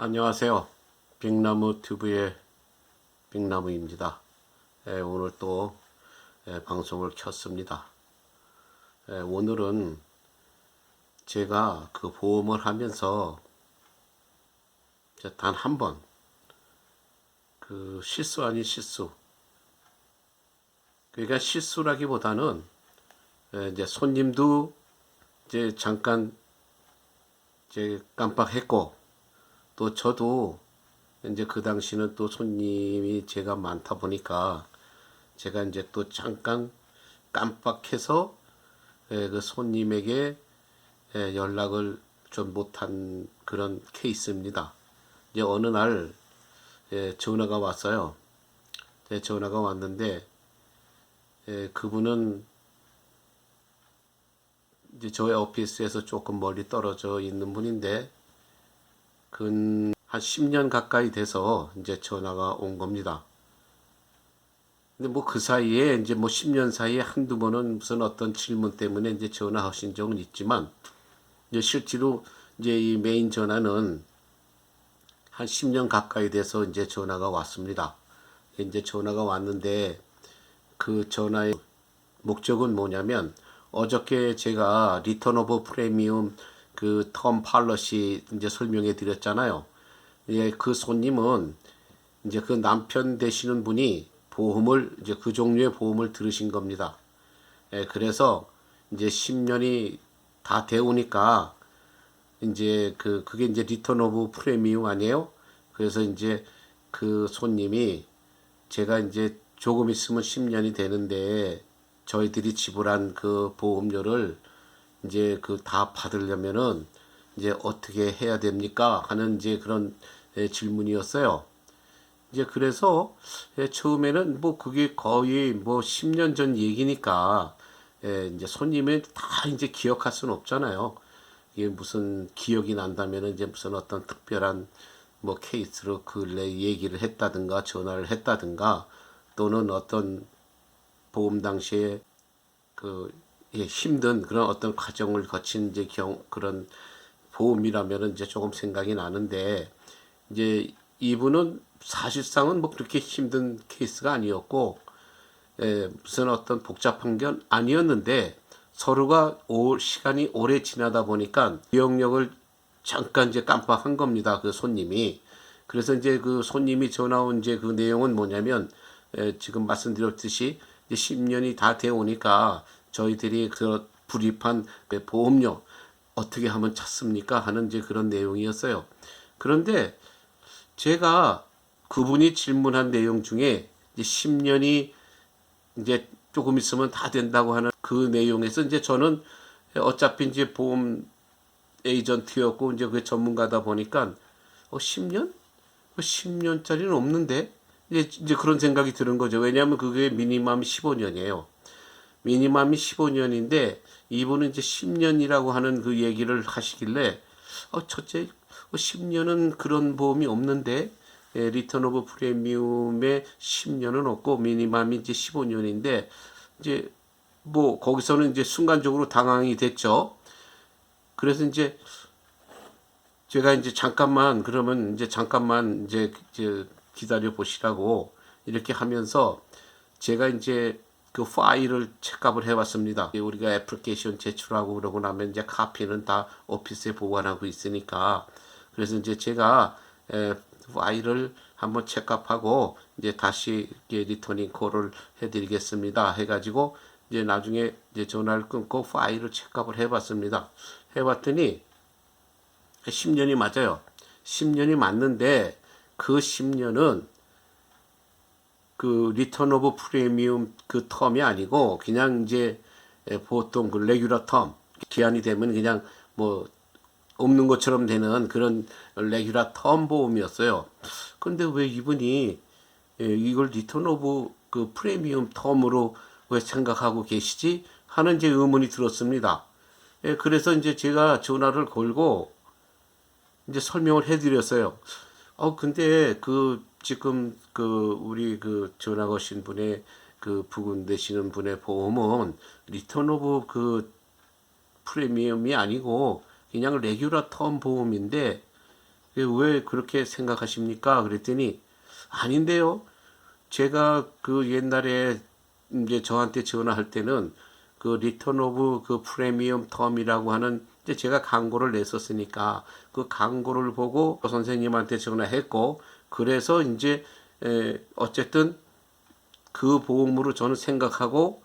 안녕하세요. 빅나무 튜브의 빅나무입니다. 오늘 또 방송을 켰습니다. 오늘은 제가 그 보험을 하면서 단 한 번 그 실수 아닌 실수, 그러니까 실수라기보다는 이제 손님도 이제 잠깐 이제 깜빡했고, 또 저도 이제 그 당시는 또 손님이 제가 많다 보니까 제가 이제 또 잠깐 깜빡해서 그 손님에게 연락을 좀 못한 그런 케이스입니다. 이제 어느 날 전화가 왔어요. 전화가 왔는데 그분은 이제 저희 오피스에서 조금 멀리 떨어져 있는 분인데 한 10년 가까이 돼서 이제 전화가 온 겁니다. 근데 뭐 그 사이에 이제 뭐 10년 사이에 한두 번은 무슨 어떤 질문 때문에 이제 전화하신 적은 있지만, 이제 실제로 이제 이 메인 전화는 한 10년 가까이 돼서 이제 전화가 왔습니다. 이제 전화가 왔는데 그 전화의 목적은 뭐냐면, 어저께 제가 리턴 오브 프리미엄 그 텀 팔러시 이제 설명해 드렸잖아요. 예, 그 손님은 이제 그 남편 되시는 분이 보험을 이제 그 종류의 보험을 들으신 겁니다. 그래서 이제 10년이 다 되오니까 이제 그게 이제 리턴 오브 프리미엄 아니에요? 그래서 이제 그 손님이 제가 이제 조금 있으면 10년이 되는데 저희들이 지불한 그 보험료를 이제 그 다 받으려면은 이제 어떻게 해야 됩니까? 하는 이제 그런 질문이었어요. 이제 그래서 처음에는 뭐 그게 거의 뭐 10년 전 얘기니까 이제 손님이 다 이제 기억할 수는 없잖아요. 이게 무슨 기억이 난다면은 이제 무슨 어떤 특별한 뭐 케이스로 근래 얘기를 했다든가 전화를 했다든가, 또는 어떤 보험 당시에 그 힘든 그런 어떤 과정을 거친 이제 그런 보험이라면은 이제 조금 생각이 나는데, 이제 이분은 사실상은 뭐 그렇게 힘든 케이스가 아니었고 무슨 어떤 복잡한 건 아니었는데, 서로가 시간이 오래 지나다 보니까 기억력을 잠깐 이제 깜빡한 겁니다. 그 손님이. 그래서 이제 그 손님이 전화 온 이제 그 내용은 뭐냐면, 지금 말씀드렸듯이 이제 10년이 다 되어 오니까 저희들이 그 불입한 그 보험료 어떻게 하면 찾습니까? 하는 이제 그런 내용이었어요. 그런데 제가 그분이 질문한 내용 중에 이제 10년이 이제 조금 있으면 다 된다고 하는 그 내용에서 이제 저는 어차피 이제 보험 에이전트였고 이제 그 전문가다 보니까 10년? 10년짜리는 없는데? 이제 그런 생각이 드는 거죠. 왜냐하면 그게 미니멈이 15년이에요. 미니멈이 15년인데 이분은 이제 10년이라고 하는 그 얘기를 하시길래 첫째 10년은 그런 보험이 없는데, 리턴 오브 프리미엄에 10년은 없고 미니멈이 이제 15년인데, 이제 뭐 거기서는 이제 순간적으로 당황이 됐죠. 그래서 이제 제가 이제 잠깐만 그러면 이제 잠깐만 이제 기다려 보시라고 이렇게 하면서 제가 이제 그 파일을 체크업을 해봤습니다. 우리가 애플리케이션 제출하고 그러고 나면 이제 카피는 다 오피스에 보관하고 있으니까, 그래서 이제 제가 파일을 한번 체크업하고 이제 다시 리터닝 콜을 해드리겠습니다. 해가지고 이제 나중에 이제 전화를 끊고 파일을 체크업을 해봤습니다. 해봤더니 10년이 맞아요. 10년이 맞는데 그 10년은 그 리턴 오브 프리미엄 그 텀이 아니고 그냥 이제 보통 그 레귤러 텀, 기한이 되면 그냥 뭐 없는 것처럼 되는 그런 레귤러 텀 보험이었어요. 근데 왜 이분이 이걸 리턴 오브 그 프리미엄 텀으로 왜 생각하고 계시지 하는 이제 의문이 들었습니다. 그래서 이제 제가 전화를 걸고 이제 설명을 해드렸어요. 근데 지금 우리 전화 거신 분의 부근 되시는 분의 보험은 리턴 오브 프리미엄이 아니고 그냥 레귤러 텀 보험인데 왜 그렇게 생각하십니까? 그랬더니 아닌데요. 제가 그 옛날에 이제 저한테 전화할 때는 그 리턴 오브 그 프리미엄 텀이라고 하는 이제 제가 광고를 냈었으니까 그 광고를 보고 선생님한테 전화했고 그래서 이제 어쨌든 그 보험으로 저는 생각하고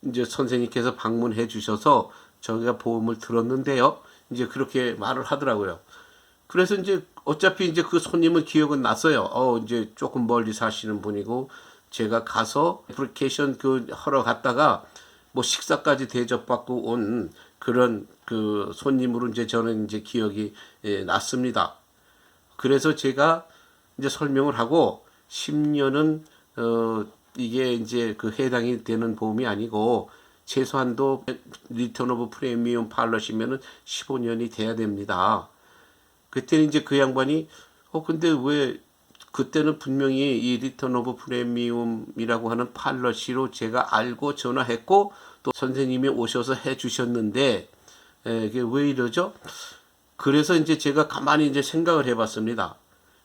이제 선생님께서 방문해 주셔서 저희가 보험을 들었는데요. 이제 그렇게 말을 하더라고요. 그래서 이제 어차피 이제 그 손님은 기억은 났어요. 이제 조금 멀리 사시는 분이고 제가 가서 애플리케이션 그 하러 갔다가 뭐 식사까지 대접받고 온 그런 그 손님으로 이제 저는 이제 기억이 났습니다. 그래서 제가 이제 설명을 하고 10년은 이게 이제 그 해당이 되는 보험이 아니고 최소한도 리턴 오브 프리미엄 팔러시면은 15년이 돼야 됩니다. 그때는 이제 그 양반이 근데 왜 그때는 분명히 이 리턴 오브 프리미엄이라고 하는 팔러시로 제가 알고 전화했고 또 선생님이 오셔서 해 주셨는데 이게 왜 이러죠? 그래서 이제 제가 가만히 이제 생각을 해봤습니다.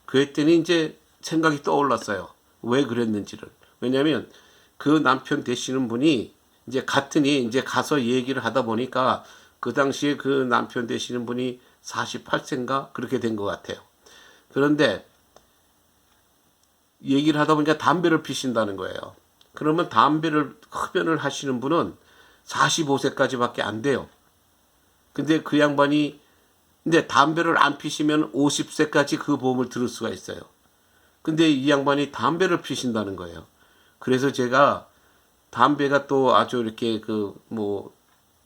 그랬더니 이제 생각이 떠올랐어요. 왜 그랬는지를. 왜냐하면 그 남편 되시는 분이 이제 갔더니 이제 가서 얘기를 하다 보니까 그 당시에 그 남편 되시는 분이 48세인가 그렇게 된 것 같아요. 그런데 얘기를 하다 보니까 담배를 피신다는 거예요. 그러면 담배를 흡연을 하시는 분은 45세까지밖에 안 돼요. 근데 그 양반이 근데 담배를 안 피시면 50세까지 그 보험을 들을 수가 있어요. 근데 이 양반이 담배를 피신다는 거예요. 그래서 제가 담배가 또 아주 이렇게 그 뭐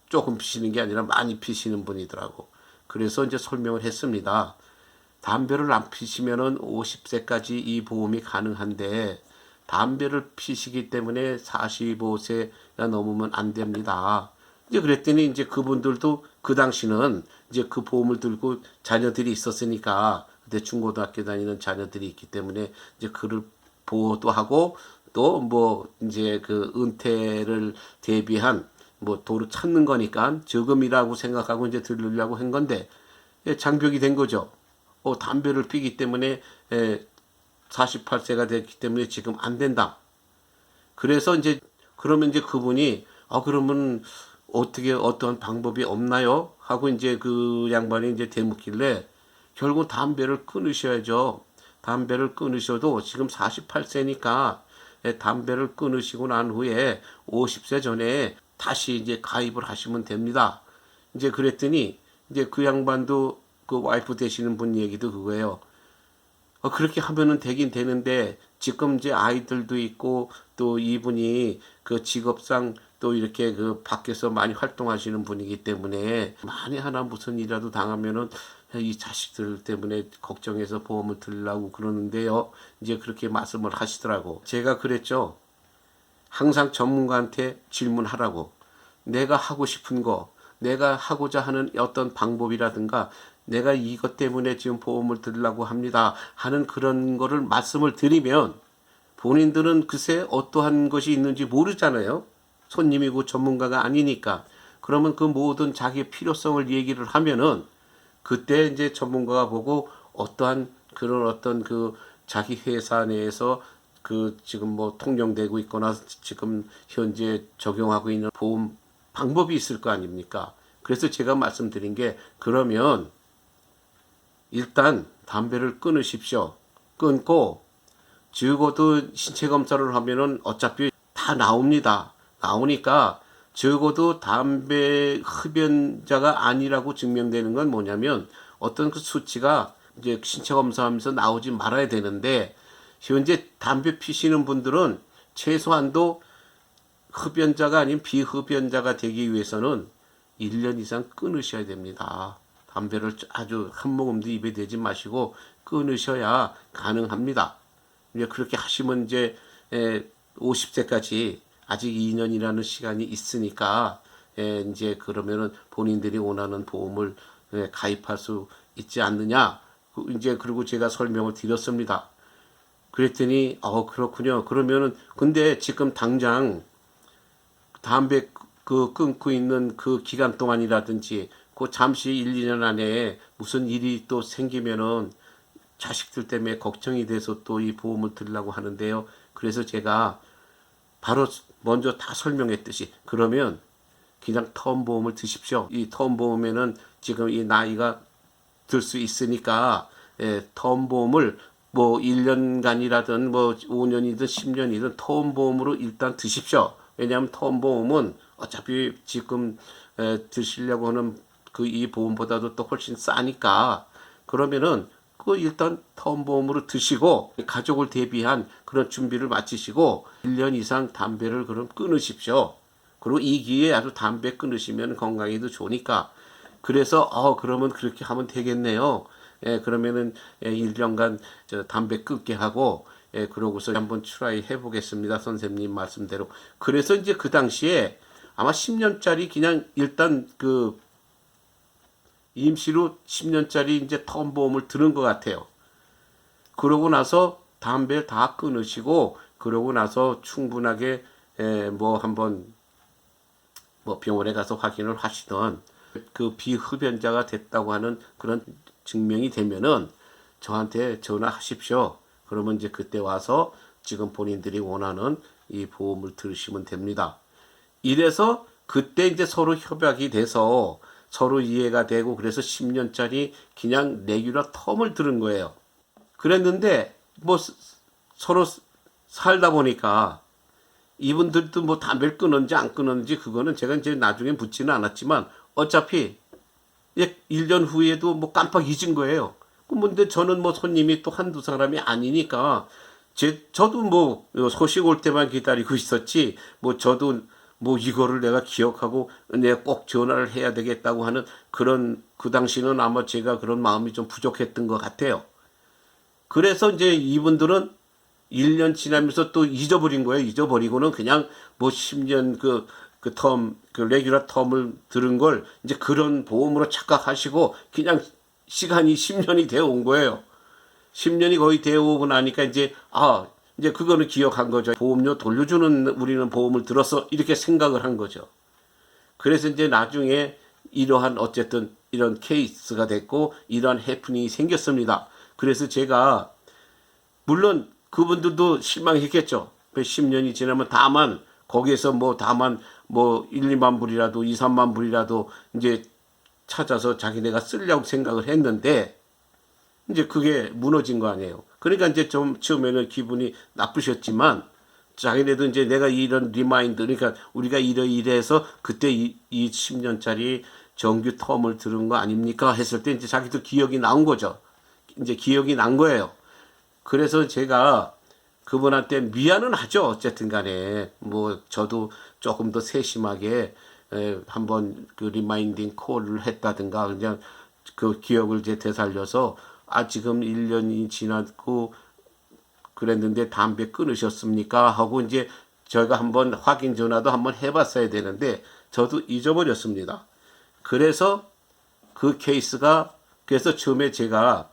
조금 피시는 게 아니라 많이 피시는 분이더라고. 그래서 이제 설명을 했습니다. 담배를 안 피시면은 50세까지 이 보험이 가능한데 담배를 피시기 때문에 45세가 넘으면 안 됩니다. 이제 그랬더니 이제 그분들도 그 당시는 이제 그 보험을 들고 자녀들이 있었으니까 그때 중고등학교 다니는 자녀들이 있기 때문에 이제 그를 보호도 하고 또 뭐 이제 그 은퇴를 대비한 뭐 도로 찾는 거니까 저금이라고 생각하고 이제 들으려고 한 건데 장벽이 된 거죠. 담배를 피기 때문에 48세가 됐기 때문에 지금 안 된다. 그래서 이제 그러면 이제 그분이 그러면 어떻게 어떠한 방법이 없나요? 하고 이제 그 양반이 이제 대묻길래 결국 담배를 끊으셔야죠. 담배를 끊으셔도 지금 48세니까 담배를 끊으시고 난 후에 50세 전에 다시 이제 가입을 하시면 됩니다. 이제 그랬더니 이제 그 양반도 그 와이프 되시는 분 얘기도 그거예요. 그렇게 하면은 되긴 되는데 지금 이제 아이들도 있고 또 이분이 그 직업상 또 이렇게 그 밖에서 많이 활동하시는 분이기 때문에 만에 하나 무슨 일이라도 당하면은 이 자식들 때문에 걱정해서 보험을 들려고 그러는데요. 이제 그렇게 말씀을 하시더라고. 제가 그랬죠. 항상 전문가한테 질문하라고. 내가 하고 싶은 거, 내가 하고자 하는 어떤 방법이라든가 내가 이것 때문에 지금 보험을 들으려고 합니다 하는 그런 거를 말씀을 드리면 본인들은 글쎄 어떠한 것이 있는지 모르잖아요. 손님이고 전문가가 아니니까. 그러면 그 모든 자기 필요성을 얘기를 하면은 그때 이제 전문가가 보고 어떠한 그런 어떤 그 자기 회사 내에서 그 지금 뭐 통용되고 있거나 지금 현재 적용하고 있는 보험 방법이 있을 거 아닙니까? 그래서 제가 말씀드린 게 그러면 일단 담배를 끊으십시오. 끊고 적어도 신체 검사를 하면은 어차피 다 나옵니다. 나오니까 적어도 담배 흡연자가 아니라고 증명되는 건 뭐냐면 어떤 그 수치가 이제 신체 검사하면서 나오지 말아야 되는데 현재 담배 피시는 분들은 최소한도 흡연자가 아닌 비흡연자가 되기 위해서는 1년 이상 끊으셔야 됩니다. 담배를 아주 한 모금도 입에 대지 마시고 끊으셔야 가능합니다. 이제 그렇게 하시면 이제 50세까지 아직 2년이라는 시간이 있으니까 이제 그러면은 본인들이 원하는 보험을 가입할 수 있지 않느냐. 이제 그리고 제가 설명을 드렸습니다. 그랬더니 그렇군요. 그러면은 근데 지금 당장 담배 그 끊고 있는 그 기간 동안이라든지 그 잠시 1, 2년 안에 무슨 일이 또 생기면은 자식들 때문에 걱정이 돼서 또 이 보험을 들으려고 하는데요. 그래서 제가 바로 먼저 다 설명했듯이 그러면 그냥 텀 보험을 드십시오. 이 텀 보험에는 지금 이 나이가 들 수 있으니까 텀 보험을 뭐 1년간이라든 뭐 5년이든 10년이든 텀 보험으로 일단 드십시오. 왜냐하면 텀 보험은 어차피 지금 드시려고 하는 그 이 보험보다도 또 훨씬 싸니까 그러면은 그 일단 텀 보험으로 드시고 가족을 대비한 그런 준비를 마치시고 1년 이상 담배를 그럼 끊으십시오. 그리고 이 기회에 아주 담배 끊으시면 건강에도 좋으니까 그래서 그러면 그렇게 하면 되겠네요. 그러면은 1년간 저 담배 끊게 하고 그러고서 한번 트라이 해보겠습니다. 선생님 말씀대로. 그래서 이제 그 당시에 아마 10년짜리 그냥 일단 그 임시로 10년짜리 이제 텀 보험을 드는 것 같아요. 그러고 나서 담배 다 끊으시고 그러고 나서 충분하게 뭐 한번 뭐 병원에 가서 확인을 하시던 그 비흡연자가 됐다고 하는 그런 증명이 되면은 저한테 전화하십시오. 그러면 이제 그때 와서 지금 본인들이 원하는 이 보험을 들으시면 됩니다. 이래서 그때 이제 서로 협약이 돼서 서로 이해가 되고 그래서 10년짜리 그냥 레귤러 텀을 들은 거예요. 그랬는데 뭐 서로 살다 보니까 이분들도 뭐 담배를 끊었는지 안 끊었는지 그거는 제가 이제 나중에 묻지는 않았지만 어차피 1년 후에도 뭐 깜빡 잊은 거예요. 근데 저는 뭐 손님이 또 한두 사람이 아니니까 저도 뭐 소식 올 때만 기다리고 있었지 뭐 저도 뭐 이거를 내가 기억하고 내가 꼭 전화를 해야 되겠다고 하는 그런 그 당시는 아마 제가 그런 마음이 좀 부족했던 것 같아요. 그래서 이제 이분들은 1년 지나면서 또 잊어버린 거예요. 잊어버리고는 그냥 뭐 10년 그 레귤러 텀을 들은 걸 이제 그런 보험으로 착각하시고 그냥 시간이 10년이 되어 온 거예요. 10년이 거의 되어 오고 나니까 이제 그거는 기억한 거죠. 보험료 돌려주는 우리는 보험을 들었어. 이렇게 생각을 한 거죠. 그래서 이제 나중에 이러한 어쨌든 이런 케이스가 됐고 이러한 해프닝이 생겼습니다. 그래서 제가 물론 그분들도 실망했겠죠. 10년이 지나면 다만 거기에서 뭐 다만 뭐 1, 2만 불이라도 2, 3만 불이라도 이제 찾아서 자기네가 쓰려고 생각을 했는데 이제 그게 무너진 거 아니에요. 그러니까 이제 좀 처음에는 기분이 나쁘셨지만 자기네도 이제 내가 이런 리마인드 그러니까 우리가 이래서 그때 이 10년짜리 정규 텀을 들은 거 아닙니까 했을 때 이제 자기도 기억이 나온 거죠. 이제 기억이 난 거예요. 그래서 제가 그분한테 미안은 하죠. 어쨌든 간에 뭐 저도 조금 더 세심하게 한번 그 리마인딩 콜을 했다든가 그냥 그 기억을 이제 되살려서 지금 1년이 지났고 그랬는데 담배 끊으셨습니까? 하고 이제 저희가 한번 확인 전화도 한번 해봤어야 되는데 저도 잊어버렸습니다. 그래서 그 케이스가 그래서 처음에 제가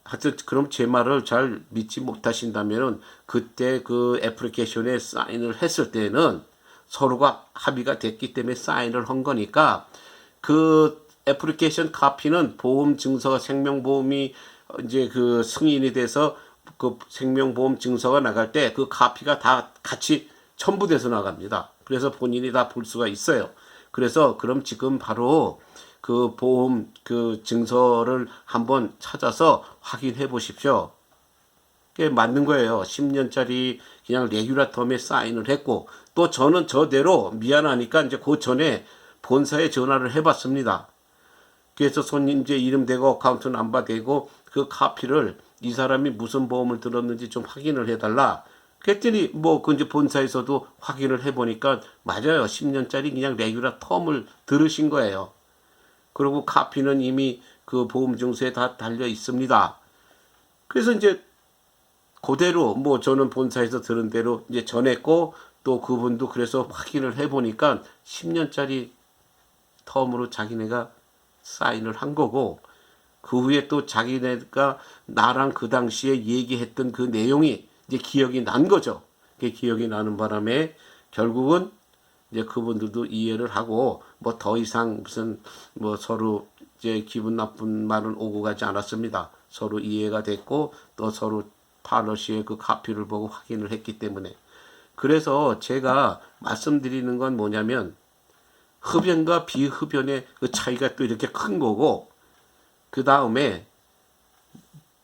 하여튼 그럼 제 말을 잘 믿지 못하신다면은 그때 그 애플리케이션에 사인을 했을 때는 서로가 합의가 됐기 때문에 사인을 한 거니까 그 애플리케이션 카피는 보험 증서가 생명보험이 이제 그 승인이 돼서 그 생명보험 증서가 나갈 때 그 카피가 다 같이 첨부돼서 나갑니다. 그래서 본인이 다 볼 수가 있어요. 그래서 그럼 지금 바로 그 보험 그 증서를 한번 찾아서 확인해 보십시오. 그게 맞는 거예요. 10년짜리 그냥 레귤러 텀에 사인을 했고 또 저는 저대로 미안하니까 이제 그 전에 본사에 전화를 해봤습니다. 그래서 손님 이제 이름 대고 어카운트 넘버 대고 그 카피를 이 사람이 무슨 보험을 들었는지 좀 확인을 해달라. 그랬더니 뭐 그 이제 본사에서도 확인을 해보니까 맞아요. 10년짜리 그냥 레귤러 텀을 들으신 거예요. 그리고 카피는 이미 그 보험 증서에 다 달려 있습니다. 그래서 이제 그대로 뭐 저는 본사에서 들은 대로 이제 전했고 또 그분도 그래서 확인을 해보니까 10년짜리 텀으로 자기네가 사인을 한 거고 그 후에 또 자기네가 나랑 그 당시에 얘기했던 그 내용이 이제 기억이 난 거죠. 그게 기억이 나는 바람에 결국은 이제 그분들도 이해를 하고 뭐 더 이상 무슨 뭐 서로 이제 기분 나쁜 말은 오고 가지 않았습니다. 서로 이해가 됐고 또 서로 팔러시의 그 카피를 보고 확인을 했기 때문에. 그래서 제가 말씀드리는 건 뭐냐면 흡연과 비흡연의 그 차이가 또 이렇게 큰 거고, 그 다음에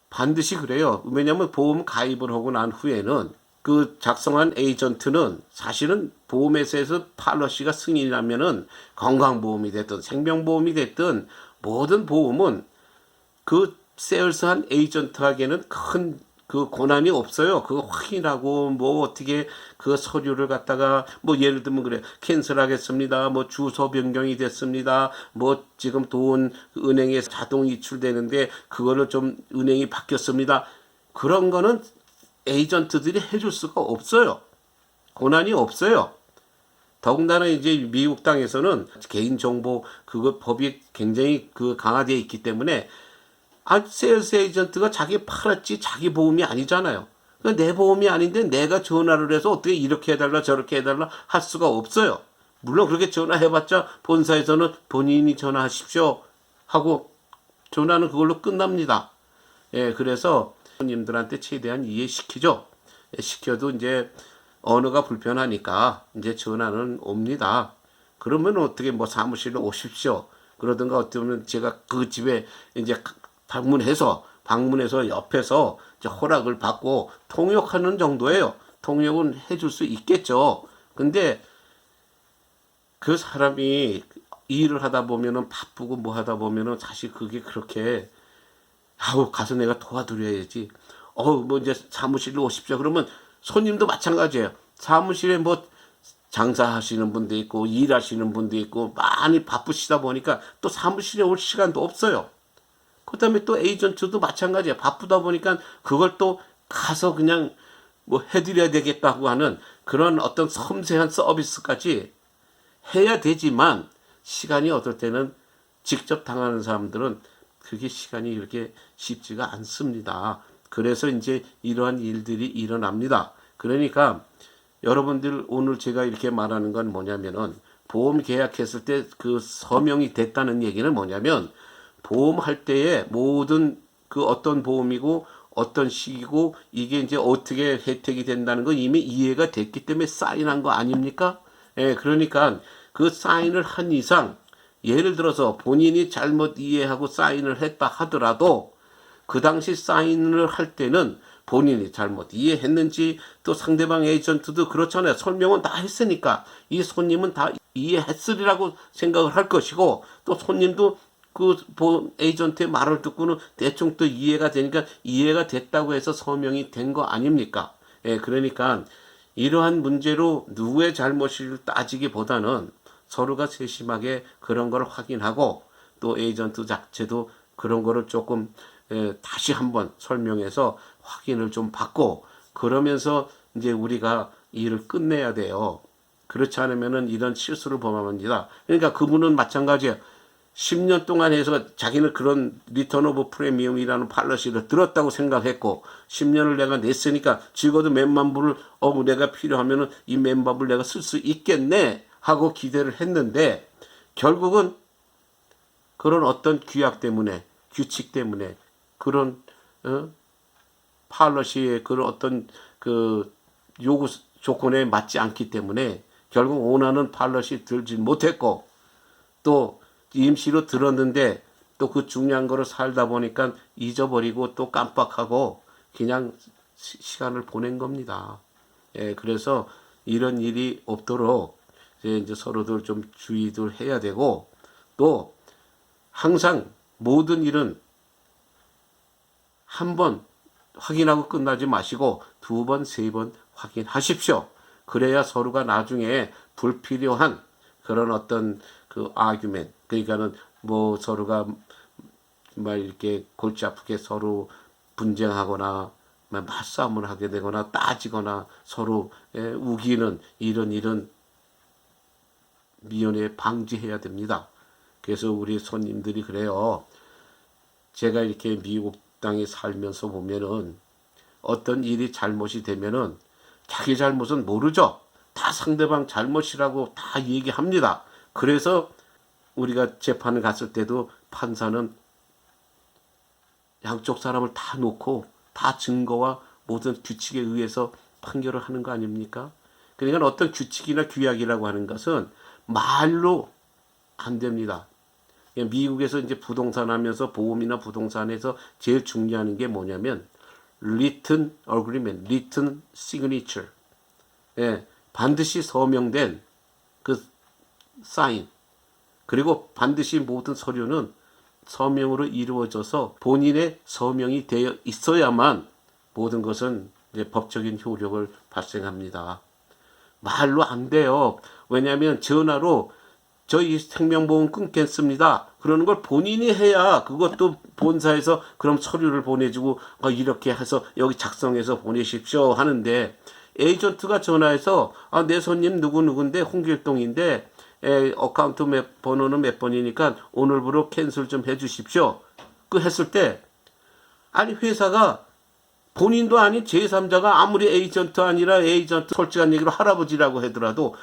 반드시 그래요. 왜냐하면 보험 가입을 하고 난 후에는 그 작성한 에이전트는 사실은 보험회사에서 팔러시가 승인이 나면은 건강보험이 됐든 생명보험이 됐든 모든 보험은 그 세일스한 에이전트에게는 큰 그 권한이 없어요. 그거 확인하고 뭐 어떻게 그 서류를 갖다가 뭐 예를 들면 그래, 캔슬하겠습니다. 뭐 주소 변경이 됐습니다. 뭐 지금 돈 은행에 자동 이출되는데 그거를 좀 은행이 바뀌었습니다. 그런 거는 에이전트들이 해줄 수가 없어요. 권한이 없어요. 더군다나 이제 미국 땅에서는 개인정보 그거 법이 굉장히 그 강화되어 있기 때문에 세일스 에이전트가 자기 팔았지 자기 보험이 아니잖아요. 그러니까 내 보험이 아닌데 내가 전화를 해서 어떻게 이렇게 해달라 저렇게 해달라 할 수가 없어요. 물론 그렇게 전화해봤자 본사에서는 본인이 전화하십시오 하고 전화는 그걸로 끝납니다. 예, 그래서 손님들한테 최대한 이해시키죠. 예, 시켜도 이제 언어가 불편하니까 이제 전화는 옵니다. 그러면 어떻게 뭐 사무실로 오십시오. 그러든가 어쩌면 제가 그 집에 이제 방문해서 옆에서 이제 허락을 받고 통역하는 정도예요. 통역은 해줄 수 있겠죠. 근데 그 사람이 일을 하다 보면은 바쁘고 뭐 하다 보면은 사실 그게 그렇게 아우 가서 내가 도와드려야지. 뭐 이제 사무실로 오십시오. 그러면 손님도 마찬가지예요. 사무실에 뭐 장사하시는 분도 있고 일하시는 분도 있고 많이 바쁘시다 보니까 또 사무실에 올 시간도 없어요. 그 다음에 또 에이전트도 마찬가지야. 바쁘다 보니까 그걸 또 가서 그냥 뭐 해드려야 되겠다고 하는 그런 어떤 섬세한 서비스까지 해야 되지만 시간이 어떨 때는 직접 당하는 사람들은 그게 시간이 이렇게 쉽지가 않습니다. 그래서 이제 이러한 일들이 일어납니다. 그러니까 여러분들 오늘 제가 이렇게 말하는 건 뭐냐면은 보험 계약했을 때 그 서명이 됐다는 얘기는 뭐냐면 보험할 때에 모든 그 어떤 보험이고 어떤 시기고 이게 이제 어떻게 혜택이 된다는 거 이미 이해가 됐기 때문에 사인한 거 아닙니까? 예, 그러니까 그 사인을 한 이상 예를 들어서 본인이 잘못 이해하고 사인을 했다 하더라도 그 당시 사인을 할 때는 본인이 잘못 이해했는지 또 상대방 에이전트도 그렇잖아요. 설명은 다 했으니까 이 손님은 다 이해했으리라고 생각을 할 것이고 또 손님도 그 에이전트의 말을 듣고는 대충 또 이해가 되니까 이해가 됐다고 해서 서명이 된 거 아닙니까? 예, 그러니까 이러한 문제로 누구의 잘못을 따지기보다는 서로가 세심하게 그런 걸 확인하고 또 에이전트 자체도 그런 거를 조금 다시 한번 설명해서 확인을 좀 받고 그러면서 이제 우리가 일을 끝내야 돼요. 그렇지 않으면은 이런 실수를 범합니다. 그러니까 그분은 마찬가지예요. 10년 동안 해서 자기는 그런 리턴 오브 프리미엄이라는 팔러시를 들었다고 생각했고 10년을 내가 냈으니까 적어도 몇만 불을 내가 필요하면은 이 몇만 불 내가 쓸 수 있겠네 하고 기대를 했는데 결국은 그런 어떤 규약 때문에 규칙 때문에 그런 팔러시의 그런 어떤 그 요구 조건에 맞지 않기 때문에 결국 원하는 팔러시 들지 못했고 또 임시로 들었는데 또 그 중요한 거를 살다 보니까 잊어버리고 또 깜빡하고 그냥 시간을 보낸 겁니다. 예, 그래서 이런 일이 없도록 이제 서로들 좀 주의들 해야 되고 또 항상 모든 일은 한 번 확인하고 끝나지 마시고 두 번, 세 번 확인하십시오. 그래야 서로가 나중에 불필요한 그런 어떤 그 아규멘 그러니까는 뭐 서로가 막 이렇게 골치 아프게 서로 분쟁하거나 맞싸움을 하게 되거나 따지거나 서로 우기는 이런 미연에 방지해야 됩니다. 그래서 우리 손님들이 그래요. 제가 이렇게 미국 땅에 살면서 보면은 어떤 일이 잘못이 되면은 자기 잘못은 모르죠. 다 상대방 잘못이라고 다 얘기합니다. 그래서 우리가 재판을 갔을 때도 판사는 양쪽 사람을 다 놓고 다 증거와 모든 규칙에 의해서 판결을 하는 거 아닙니까? 그러니까 어떤 규칙이나 규약이라고 하는 것은 말로 안 됩니다. 미국에서 이제 부동산 하면서 보험이나 부동산에서 제일 중요한 게 뭐냐면 written agreement, written signature. 예, 반드시 서명된 그 사인. 그리고 반드시 모든 서류는 서명으로 이루어져서 본인의 서명이 되어 있어야만 모든 것은 이제 법적인 효력을 발생합니다. 말로 안 돼요. 왜냐하면 전화로 저희 생명보험 끊겠습니다. 그러는 걸 본인이 해야 그것도 본사에서 그럼 서류를 보내주고 이렇게 해서 여기 작성해서 보내십시오 하는데 에이전트가 전화해서 내 손님 누구누구인데 홍길동인데 어카운트 번호는 몇 번이니까 오늘부로 캔슬 좀 해주십시오. 그 했을 때 아니 회사가 본인도 아닌 제3자가 아무리 에이전트 아니라 에이전트 솔직한 얘기로 할아버지라고 하더라도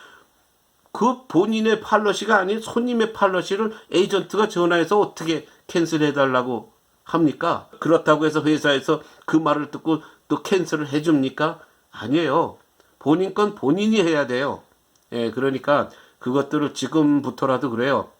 그 본인의 팔러시가 아닌 손님의 팔러시를 에이전트가 전화해서 어떻게 캔슬해달라고 합니까? 그렇다고 해서 회사에서 그 말을 듣고 또 캔슬을 해줍니까? 아니에요. 본인 건 본인이 해야 돼요. 예, 그러니까 그것들을 지금부터라도 그래요.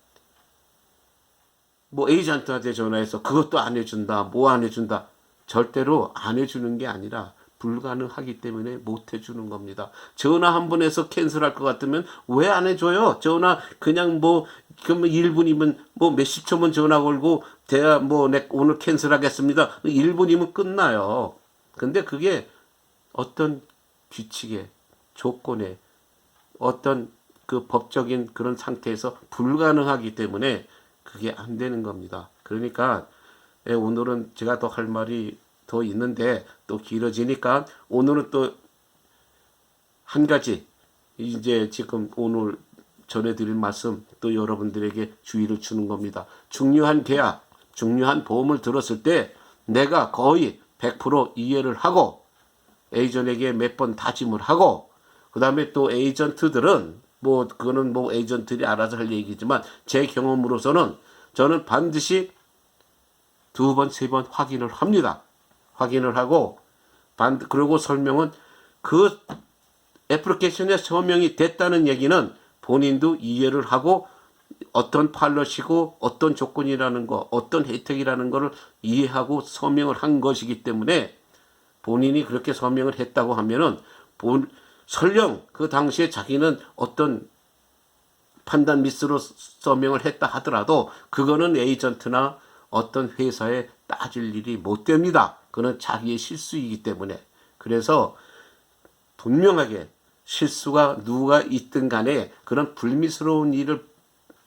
뭐 에이전트한테 전화해서 그것도 안 해준다, 뭐 안 해준다. 절대로 안 해주는 게 아니라 불가능하기 때문에 못 해주는 겁니다. 전화 한 번 해서 캔슬할 것 같으면 왜 안 해줘요? 전화 그냥 뭐 그러면 1분이면 뭐 몇십 초면 전화 걸고 대야 뭐 오늘 캔슬하겠습니다. 1분이면 끝나요. 근데 그게 어떤 규칙에 조건에 어떤 그 법적인 그런 상태에서 불가능하기 때문에 그게 안 되는 겁니다. 그러니까 오늘은 제가 더 할 말이 더 있는데 또 길어지니까 오늘은 또 한 가지 이제 지금 오늘 전해드릴 말씀 또 여러분들에게 주의를 주는 겁니다. 중요한 계약, 중요한 보험을 들었을 때 내가 거의 100% 이해를 하고 에이전트에게 몇 번 다짐을 하고 그 다음에 또 에이전트들은 뭐 그거는 뭐 에이전트들이 알아서 할 얘기지만 제 경험으로서는 저는 반드시 2번, 3번 확인을 합니다. 확인을 하고 그리고 설명은 그 애플리케이션에 서명이 됐다는 얘기는 본인도 이해를 하고 어떤 팔러시고 어떤 조건이라는 거, 어떤 혜택이라는 거를 이해하고 서명을 한 것이기 때문에 본인이 그렇게 서명을 했다고 하면은 설령 그 당시에 자기는 어떤 판단 미스로 서명을 했다 하더라도 그거는 에이전트나 어떤 회사에 따질 일이 못 됩니다. 그건 자기의 실수이기 때문에. 그래서 분명하게 실수가 누가 있든 간에 그런 불미스러운 일을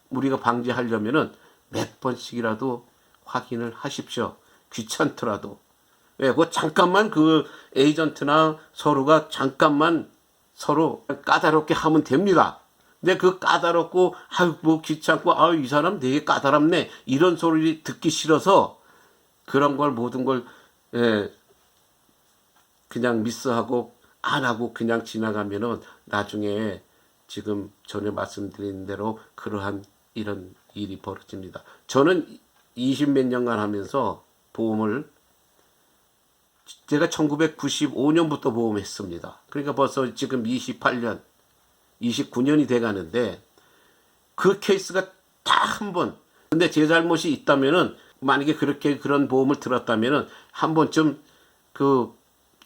우리가 방지하려면은 몇 번씩이라도 확인을 하십시오. 귀찮더라도. 예, 그 잠깐만 그 에이전트나 서로가 잠깐만 서로 까다롭게 하면 됩니다. 근데 그 까다롭고 뭐 귀찮고 이 사람 되게 까다롭네 이런 소리 듣기 싫어서 그런 걸 모든 걸 그냥 미스하고 안 하고 그냥 지나가면은 나중에 지금 전에 말씀드린 대로 그러한 이런 일이 벌어집니다. 저는 20몇 년간 하면서 보험을 제가 1995년부터 보험했습니다. 그러니까 벌써 지금 28년, 29년이 돼 가는데 그 케이스가 딱 한 번. 근데 제 잘못이 있다면은 만약에 그렇게 그런 보험을 들었다면은 한 번쯤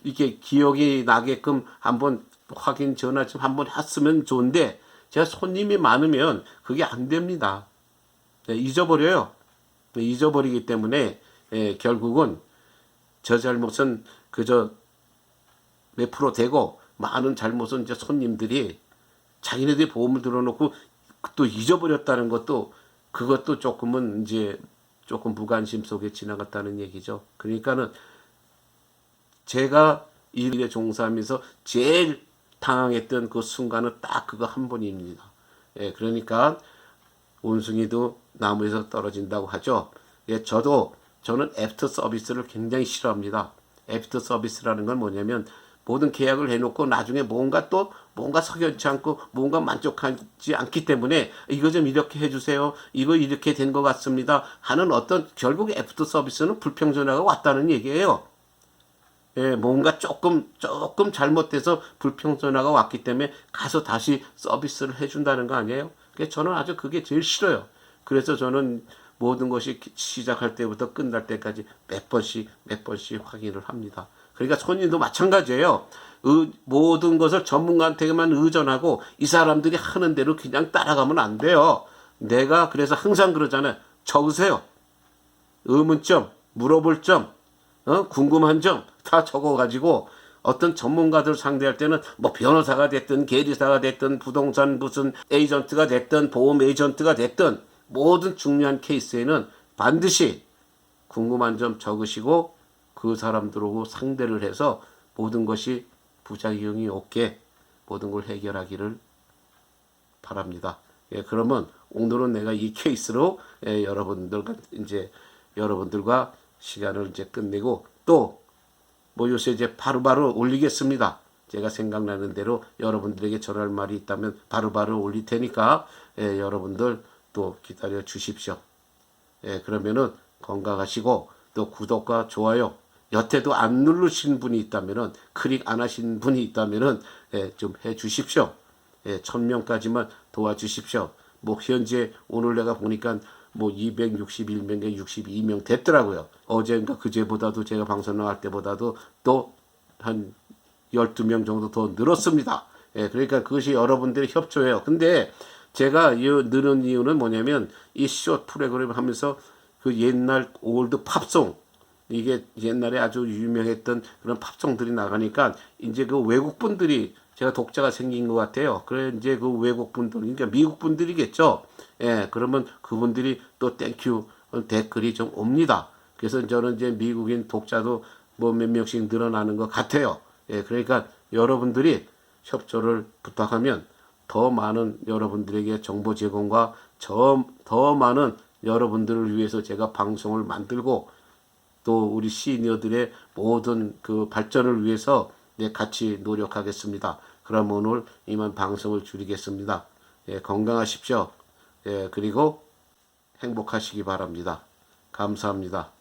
이게 기억이 나게끔 한번 확인 전화 좀 한번 했으면 좋은데 제가 손님이 많으면 그게 안 됩니다. 잊어버려요. 잊어버리기 때문에 결국은 저 잘못은 그저 몇 프로 되고 많은 잘못은 이제 손님들이 자기네들이 보험을 들어놓고 또 잊어버렸다는 것도 그것도 조금은 이제 조금 무관심 속에 지나갔다는 얘기죠. 그러니까는 제가 이 일에 종사하면서 제일 당황했던 그 순간은 딱 그거 한 번입니다. 그러니까 원숭이도 나무에서 떨어진다고 하죠. 저는 애프터 서비스를 굉장히 싫어합니다. 애프터 서비스라는 건 뭐냐면 모든 계약을 해놓고 나중에 뭔가 석연치 않고 뭔가 만족하지 않기 때문에 이거 좀 이렇게 해주세요. 이거 이렇게 된 것 같습니다. 하는 어떤 결국 애프터 서비스는 불평전화가 왔다는 얘기예요. 예, 뭔가 조금 잘못돼서 불평전화가 왔기 때문에 가서 다시 서비스를 해준다는 거 아니에요? 저는 아주 그게 제일 싫어요. 그래서 저는 모든 것이 시작할 때부터 끝날 때까지 몇 번씩 확인을 합니다. 그러니까 손님도 마찬가지예요. 모든 것을 전문가한테만 의존하고 이 사람들이 하는 대로 그냥 따라가면 안 돼요. 내가 그래서 항상 그러잖아요. 적으세요. 의문점, 물어볼 점, 궁금한 점 다 적어가지고 어떤 전문가들 상대할 때는 뭐 변호사가 됐든 계리사가 됐든 부동산 무슨 에이전트가 됐든 보험 에이전트가 됐든 모든 중요한 케이스에는 반드시 궁금한 점 적으시고 그 사람들하고 상대를 해서 모든 것이 부작용이 없게 모든 걸 해결하기를 바랍니다. 예, 그러면 오늘은 내가 이 케이스로 여러분들과 시간을 이제 끝내고 또 뭐 요새 이제 바로바로 올리겠습니다. 제가 생각나는 대로 여러분들에게 전할 말이 있다면 바로바로 올릴 테니까 여러분들 또 기다려 주십시오. 그러면은 건강하시고 또 구독과 좋아요 여태도 안 누르신 분이 있다면은 클릭 안 하신 분이 있다면은 좀 해 주십시오. 1000명까지만 도와주십시오. 뭐 현재 오늘 내가 보니까 뭐 261명, 62명 됐더라고요. 어제인가 그제보다도 제가 방송 나갈 때보다도 또 한 12명 정도 더 늘었습니다. 그러니까 그것이 여러분들의 협조예요. 근데 제가 느는 이유는 뭐냐면 이 숏 프로그램 하면서 그 옛날 올드 팝송 이게 옛날에 아주 유명했던 그런 팝송들이 나가니까 이제 그 외국 분들이 제가 독자가 생긴 것 같아요. 그래 이제 그 외국 분들, 그러니까 미국 분들이겠죠. 그러면 그분들이 또 땡큐 댓글이 좀 옵니다. 그래서 저는 이제 미국인 독자도 뭐 몇 명씩 늘어나는 것 같아요. 그러니까 여러분들이 협조를 부탁하면 더 많은 여러분들에게 정보 제공과 더 많은 여러분들을 위해서 제가 방송을 만들고 또 우리 시니어들의 모든 그 발전을 위해서 같이 노력하겠습니다. 그럼 오늘 이만 방송을 줄이겠습니다. 건강하십시오. 그리고 행복하시기 바랍니다. 감사합니다.